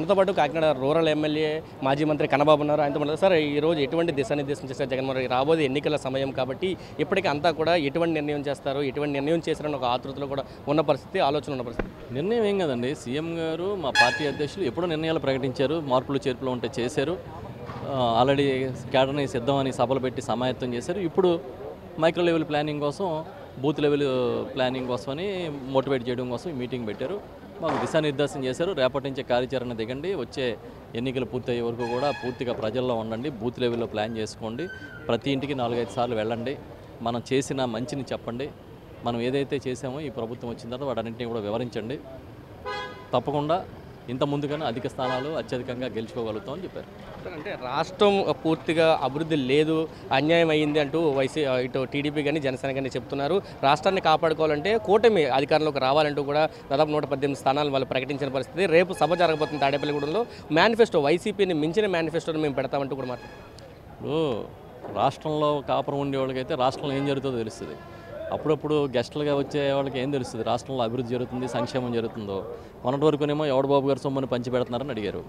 మనతో పాటు Kakinada rural MLA మాజీ మంత్రి కన్నబాబు ఉన్నారు. ఆయనతో మాట్లాడారు. సార్, ఈరోజు ఎటువంటి దిశానిర్దేశం చేశారు జగన్మోహన్ రెడ్డి? రాబోయే ఎన్నికల సమయం కాబట్టి ఇప్పటికీ అంతా కూడా ఎటువంటి నిర్ణయం చేస్తారు, ఎటువంటి నిర్ణయం చేశారని ఒక ఆతృతలో కూడా ఉన్న పరిస్థితి, ఆలోచన ఉన్న పరిస్థితి. నిర్ణయం ఏం కదండి, సీఎం గారు మా పార్టీ అధ్యక్షులు ఎప్పుడో నిర్ణయాలు ప్రకటించారు, మార్పులు చేర్పులు ఉంటే చేశారు. ఆల్రెడీ క్యాడర్ని సిద్ధమని సభలు పెట్టి సమాయత్తం చేశారు. ఇప్పుడు మైక్రో లెవెల్ ప్లానింగ్ కోసం, బూత్ లెవెల్ ప్లానింగ్ కోసమని మోటివేట్ చేయడం కోసం ఈ మీటింగ్ పెట్టారు. మాకు దిశానిర్దేశం చేశారు. రేపటి నుంచే కార్యాచరణ దిగండి, వచ్చే ఎన్నికలు పూర్తయ్యే వరకు కూడా పూర్తిగా ప్రజల్లో ఉండండి, బూత్ లెవెల్లో ప్లాన్ చేసుకోండి, ప్రతి ఇంటికి 4-5 సార్లు వెళ్ళండి, మనం చేసిన మంచిని చెప్పండి, మనం ఏదైతే చేసామో ఈ ప్రభుత్వం వచ్చిన తర్వాత వాటన్నింటినీ కూడా వివరించండి, తప్పకుండా ఇంత ముందుగానే అధిక స్థానాలు అత్యధికంగా గెలుచుకోగలుగుతామని చెప్పారు. అంటే రాష్ట్రం పూర్తిగా అభివృద్ధి లేదు, అన్యాయం అయ్యింది అంటూ ఇటు టీడీపీ కానీ జనసేన కానీ చెప్తున్నారు. రాష్ట్రాన్ని కాపాడుకోవాలంటే కూటమి అధికారంలోకి రావాలంటూ కూడా దాదాపు 118 స్థానాలు వాళ్ళు ప్రకటించిన పరిస్థితి. రేపు సభ జరగబోతుంది తాడేపల్లిగూడెంలో. మేనిఫెస్టో, వైసీపీని మించిన మేనిఫెస్టోని మేము పెడతామంటూ కూడా ఇప్పుడు రాష్ట్రంలో కాపురం ఉండే వాళ్ళకైతే రాష్ట్రంలో ఏం జరుగుతుందో తెలుస్తుంది. అప్పుడప్పుడు గెస్టులుగా వచ్చే వాళ్ళకి ఏం తెలుస్తుంది రాష్ట్రంలో అభివృద్ధి జరుగుతుంది, సంక్షేమం జరుగుతుందో. మొన్నటి వరకునేమో ఎవడు బాబు గారు సొమ్ముని పంచి పెడుతున్నారని అడిగారు.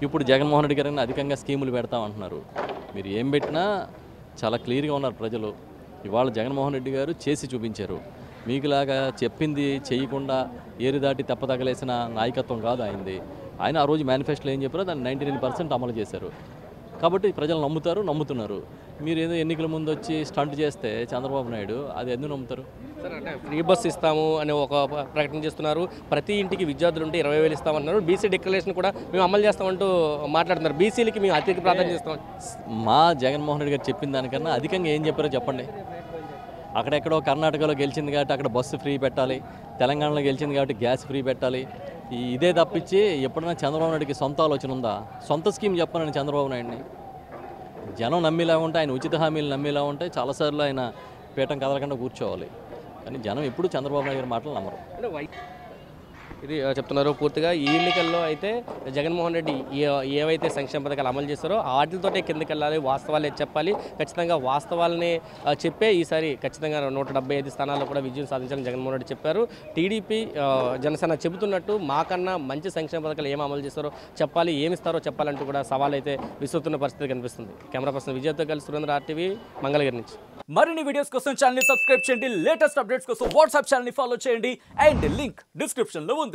ఇప్పుడు జగన్మోహన్ రెడ్డి గారిని అధికంగా స్కీములు పెడతామంటున్నారు. మీరు ఏం పెట్టినా చాలా క్లియర్గా ఉన్నారు ప్రజలు. ఇవాళ జగన్మోహన్ రెడ్డి గారు చేసి చూపించారు. మీకులాగా చెప్పింది చేయకుండా ఏరి దాటి తెప్పతగలేసిన నాయకత్వం కాదు ఆయనది. ఆయన ఆ రోజు మేనిఫెస్టోలో ఏం చెప్పారో దాన్ని 99% అమలు చేశారు. కాబట్టి ప్రజలు నమ్ముతున్నారు. మీరు ఏదో ఎన్నికల ముందు వచ్చి స్టంట్ చేస్తే చంద్రబాబు నాయుడు అది ఎందుకు నమ్ముతారు? సార్, అంటే ఫ్రీ బస్ ఇస్తాము అని ఒక ప్రకటన చేస్తున్నారు. ప్రతి ఇంటికి విద్యార్థులు ఉంటే 20,000 ఇస్తామంటున్నారు. బీసీ డిక్లరేషన్ కూడా మేము అమలు చేస్తామంటూ మాట్లాడుతున్నారు. బీసీలకి మేము అత్యధిక ప్రాధాన్యత ఇస్తాం. మా జగన్మోహన్ రెడ్డి గారు చెప్పిన దానికన్నా అధికంగా ఏం చెప్పారో చెప్పండి. అక్కడెక్కడో కర్ణాటకలో గెలిచింది కాబట్టి అక్కడ బస్సు ఫ్రీ పెట్టాలి, తెలంగాణలో గెలిచింది కాబట్టి గ్యాస్ ఫ్రీ పెట్టాలి. ఇదే తప్పించి ఎప్పుడైనా చంద్రబాబు నాయుడికి సొంత ఆలోచన ఉందా? సొంత స్కీమ్ చెప్పాలని చంద్రబాబు నాయుడిని జనం నమ్మేలా ఉంటే, ఆయన ఉచిత హామీలు నమ్మేలా ఉంటే చాలాసార్లు ఆయన పీఠం కదలకుండా కూర్చోవాలి. కానీ జనం ఎప్పుడు చంద్రబాబు నాయుడు గారి మాటలు నమ్మరు. ఇది చెప్తున్నారు. పూర్తిగా ఈ ఎన్నికల్లో అయితే జగన్మోహన్ రెడ్డి ఏవైతే సంక్షేమ పథకాలు అమలు చేస్తారో వాటితోటే కిందకి వెళ్ళాలి, వాస్తవాలే చెప్పాలి, ఖచ్చితంగా వాస్తవాలని చెప్పే ఈసారి ఖచ్చితంగా 175 స్థానాల్లో కూడా విజయం సాధించాలని జగన్మోహన్ రెడ్డి చెప్పారు. టీడీపీ జనసేన చెబుతున్నట్టు మాకన్నా మంచి సంక్షేమ పథకాలు ఏమి అమలు చేస్తారో చెప్పాలి, ఏమిస్తారో చెప్పాలంటూ కూడా సవాల్ అయితే విసురుతున్న పరిస్థితి కనిపిస్తుంది. కెమెరా పర్సన్ విజయ్తో కలిసి సురేంద్ర, ఆర్టీవీ, మంగళగిరి నుంచి. మరిన్ని వీడియోస్ కోసం ఛానల్ ని సబ్స్క్రైబ్ చేయండి, లేటెస్ట్ అప్డేట్స్ కోసం వాట్సాప్ ఛానల్ ని ఫాలో చేయండి, అండ్ లింక్ డిస్క్రిప్షన్ లో ఉంది.